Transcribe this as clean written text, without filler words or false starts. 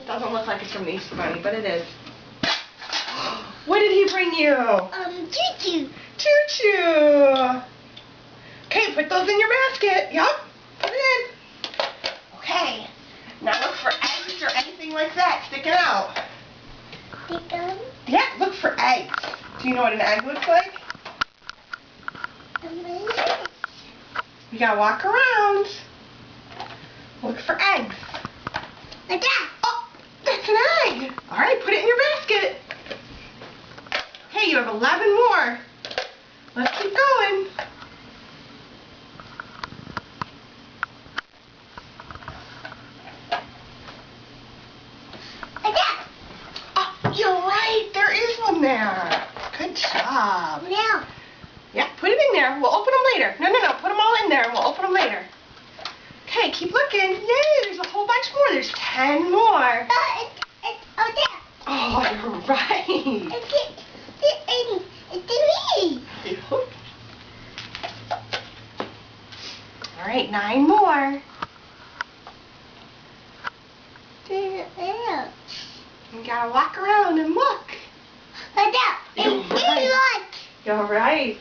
Doesn't look like it's from the Easter Bunny, but it is. What did he bring you? Choo-choo. Choo-choo. Okay, put those in your basket. Yup, put it in. Okay, now look for eggs or anything like that sticking out. Stick 'em. Yeah, look for eggs. Do you know what an egg looks like? You gotta walk around. Look for eggs. Like that. Oh, that's an egg. All right, put it in your basket. Okay, you have 11 more. Let's keep going. Like that. Oh, you're right. There is one there. Good job. Now. Yeah, put it in there. We'll open them later. No. Put them all in there and we'll open them later. Okay, keep looking. Yay, there's a whole bunch more. There's 10 more. It's there. Oh, you're right. It's me. All right, 9 more. There. You gotta walk around and look. Like that. You're right. You're right.